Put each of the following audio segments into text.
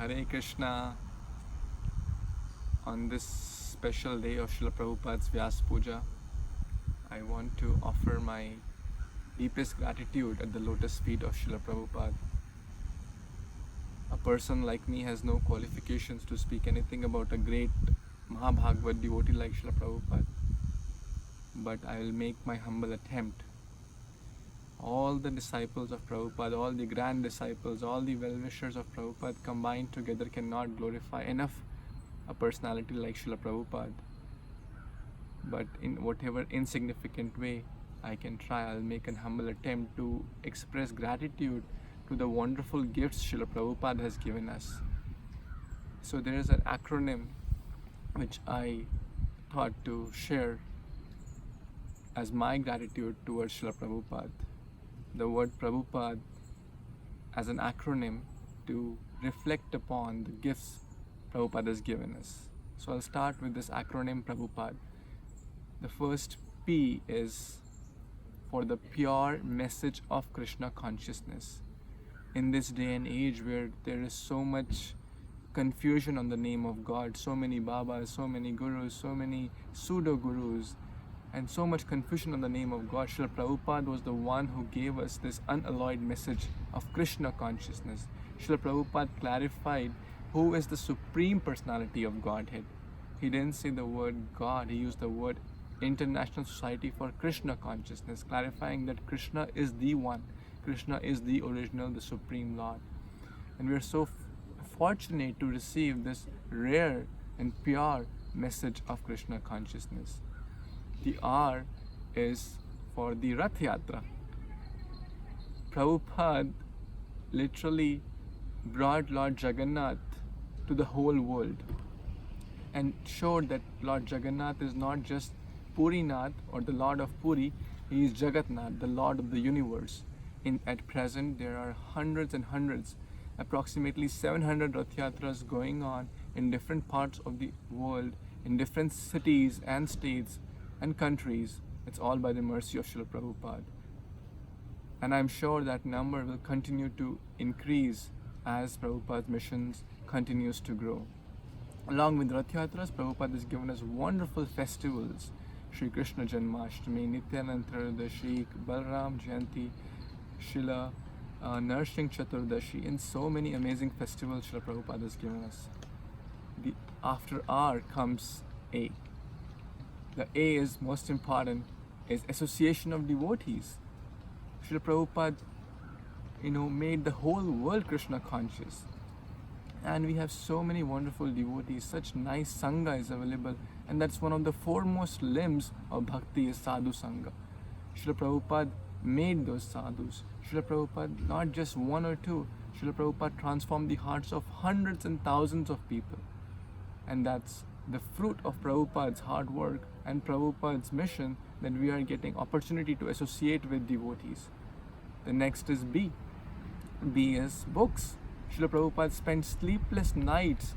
Hare Krishna. On this special day of Srila Prabhupada's Vyas Puja, I want to offer my deepest gratitude at the lotus feet of Srila Prabhupada. A person like me has no qualifications to speak anything about a great Mahabhagavad devotee like Srila Prabhupada, but I will make my humble attempt. All the disciples of Prabhupada, all the grand disciples, all the well-wishers of Prabhupada combined together cannot glorify enough a personality like Srila Prabhupada. But in whatever insignificant way I can try, I'll make an humble attempt to express gratitude to the wonderful gifts Srila Prabhupada has given us. So there is an acronym which I thought to share as my gratitude towards Srila Prabhupada. The word Prabhupada as an acronym to reflect upon the gifts Prabhupada has given us. So I'll start with this acronym Prabhupada. The first P is for the pure message of Krishna consciousness. In this day and age where there is so much confusion on the name of God, so many Babas, so many Gurus, so many pseudo-Gurus, and so much confusion on the name of God, Srila Prabhupada was the one who gave us this unalloyed message of Krishna consciousness. Srila Prabhupada clarified who is the Supreme Personality of Godhead. He didn't say the word God, he used the word International Society for Krishna Consciousness, clarifying that Krishna is the one. Krishna is the original, the Supreme Lord. And we are so fortunate to receive this rare and pure message of Krishna consciousness. The R is for the Rath Yatra. Prabhupada literally brought Lord Jagannath to the whole world and showed that Lord Jagannath is not just Puri Nath or the Lord of Puri, he is Jagatnath, the Lord of the universe. At present, there are hundreds and hundreds, approximately 700 Rath Yatras going on in different parts of the world, in different cities and states and countries. It's all by the mercy of Srila Prabhupada. And I'm sure that number will continue to increase as Prabhupada's missions continues to grow. Along with Rath Yatras, Prabhupada has given us wonderful festivals. Shri Krishna Janmashtami, Nityanand Trayodasi, Balram Jayanti, Srila Narsingh Chaturdashi, and so many amazing festivals Srila Prabhupada has given us. After R comes A. The A is most important, is association of devotees. Srila Prabhupada, made the whole world Krishna conscious. And we have so many wonderful devotees, such nice Sangha is available. And that's one of the foremost limbs of Bhakti is Sadhu Sangha. Srila Prabhupada made those sadhus. Srila Prabhupada, not just one or two, Srila Prabhupada transformed the hearts of hundreds and thousands of people. And that's the fruit of Prabhupada's hard work and Prabhupada's mission that we are getting opportunity to associate with devotees. The next is B. B is books. Srila Prabhupada spent sleepless nights,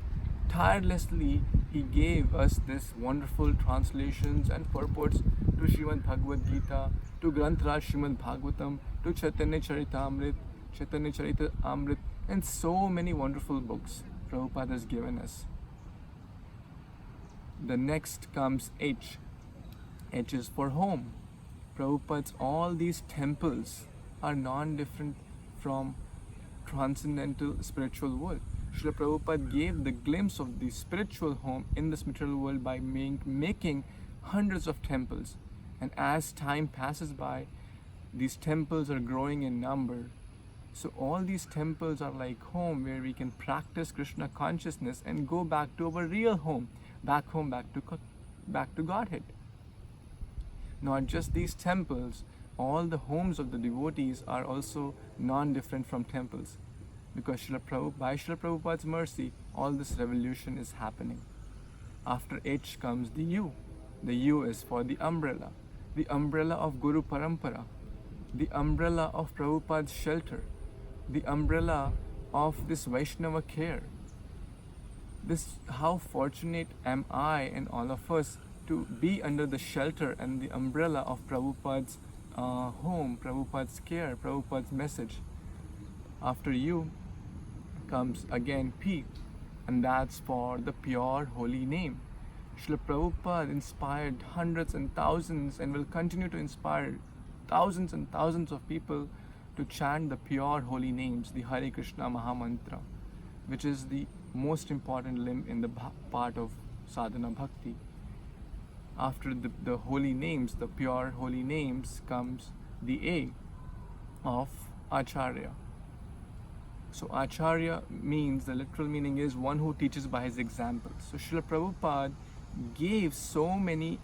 tirelessly he gave us this wonderful translations and purports to Srimad Bhagavad Gita, to Granth Raj Srimad Bhagvatam, to Chaitanya Charitamrit, and so many wonderful books Prabhupada has given us. The next comes H. H is for home. Prabhupada's all these temples are non-different from transcendental spiritual world. Srila Prabhupada gave the glimpse of the spiritual home in this material world by making hundreds of temples. And as time passes by, these temples are growing in number. So all these temples are like home where we can practice Krishna consciousness and go back to our real home, back to Godhead. Not just these temples, all the homes of the devotees are also non-different from temples. Because by Srila Prabhupada's mercy, all this revolution is happening. After H comes the U. The U is for the umbrella of Guru Parampara, the umbrella of Prabhupada's shelter, the umbrella of this Vaishnava care. How fortunate am I and all of us to be under the shelter and the umbrella of Prabhupada's home, Prabhupada's care, Prabhupada's message. After you comes again P, and that's for the pure holy name. Srila Prabhupada inspired hundreds and thousands and will continue to inspire thousands and thousands of people to chant the pure holy names, the Hare Krishna Mahamantra, which is the most important limb in the part of sadhana bhakti. After the holy names, the pure holy names, comes the A of Acharya. So Acharya means, the literal meaning is one who teaches by his example. So Srila Prabhupada gave so many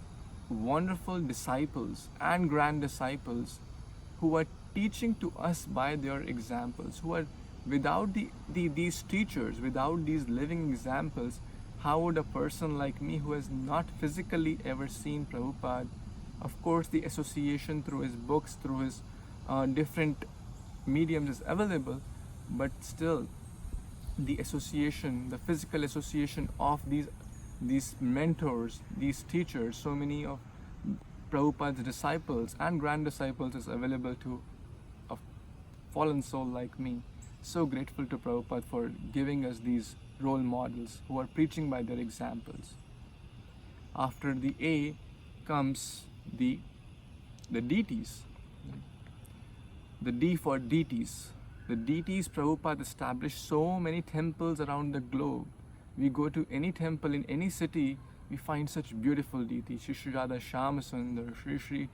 wonderful disciples and grand disciples who are teaching to us by their examples, who are without these teachers, without these living examples, how would a person like me who has not physically ever seen Prabhupada, of course the association through his books, through his different mediums is available, but still the association, the physical association of these mentors, these teachers, so many of Prabhupada's disciples and grand disciples is available to a fallen soul like me. So grateful to Prabhupada for giving us these role models who are preaching by their examples. After the A comes the deities. The D for deities. The deities, Prabhupada established so many temples around the globe. We go to any temple in any city, we find such beautiful deities. Shri Radha Shyam-sundar, Shri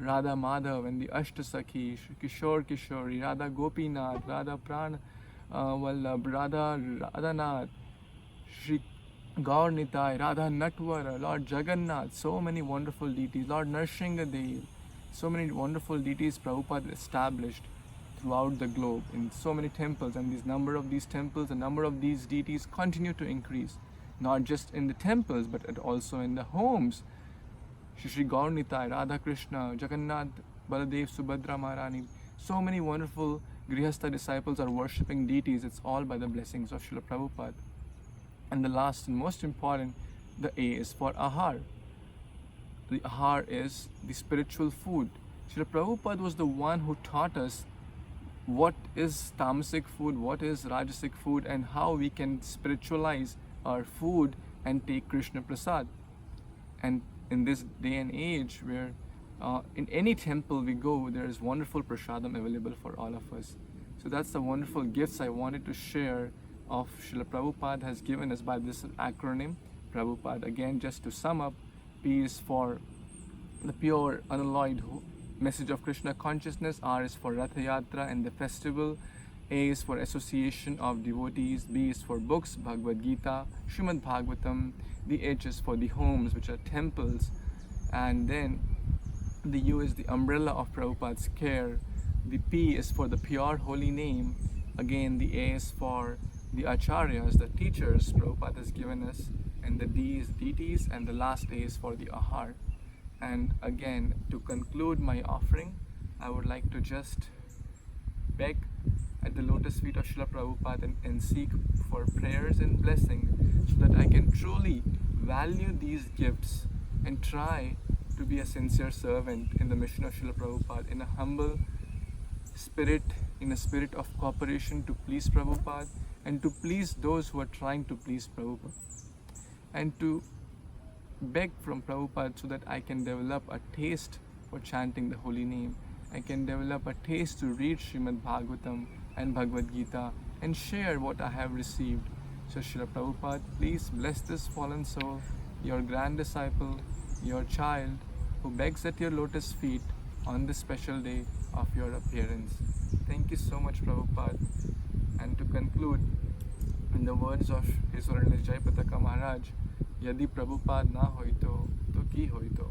Radha Madhav and the Ashtasakhi, Shri Kishore Kishori, Radha Gopinath, Radha Pran Vallabh, Radha Radhanath, Shri Gaur Nitai, Radha Natvara, Lord Jagannath, so many wonderful deities, Lord Narsinghadev, so many wonderful deities Prabhupada established throughout the globe in so many temples, and this number of these temples, the number of these deities continue to increase, not just in the temples but also in the homes. Shri Gaur Nitai, Radha Krishna, Jagannath, Baladev, Subhadra Maharani, so many wonderful Grihastha disciples are worshipping deities. It's all by the blessings of Srila Prabhupada. And the last and most important, the A is for Aahar. The Aahar is the spiritual food. Srila Prabhupada was the one who taught us what is tamasic food, what is rajasic food, and how we can spiritualize our food and take Krishna Prasad. And in this day and age where in any temple we go, there is wonderful prasadam available for all of us. So that's the wonderful gifts I wanted to share of Srila Prabhupada has given us by this acronym, Prabhupada. Again, just to sum up, P is for the pure, unalloyed message of Krishna consciousness, R is for Rath Yatra and the festival, A is for association of devotees, B is for books, Bhagavad Gita, Srimad Bhagvatam, the H is for the homes, which are temples, and then the U is the umbrella of Prabhupada's care, the P is for the pure holy name, again the A is for the Acharyas, the teachers Prabhupada has given us, and the D is deities, and the last A is for the Aahar. And again, to conclude my offering, I would like to just beg at the lotus feet of Srila Prabhupada and seek for prayers and blessing so that I can truly value these gifts and try to be a sincere servant in the mission of Srila Prabhupada in a humble spirit, in a spirit of cooperation to please Prabhupada and to please those who are trying to please Prabhupada, and to beg from Prabhupada so that I can develop a taste for chanting the holy name. I can develop a taste to read Srimad Bhagvatam and Bhagavad Gita and share what I have received. So Srila Prabhupada, please bless this fallen soul, your grand disciple, your child, who begs at your lotus feet on this special day of your appearance. Thank you so much, Prabhupada. And to conclude, in the words of His Holiness Jayapataka Maharaj, Yadi Prabhupada na hoito, to ki hoito.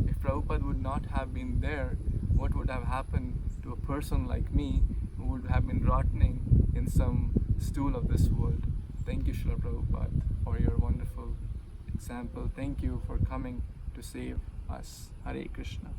If Prabhupada would not have been there, what would have happened to a person like me who would have been rotting in some stool of this world? Thank you, Srila Prabhupada, for your wonderful example. Thank you for coming to save us. Hare Krishna.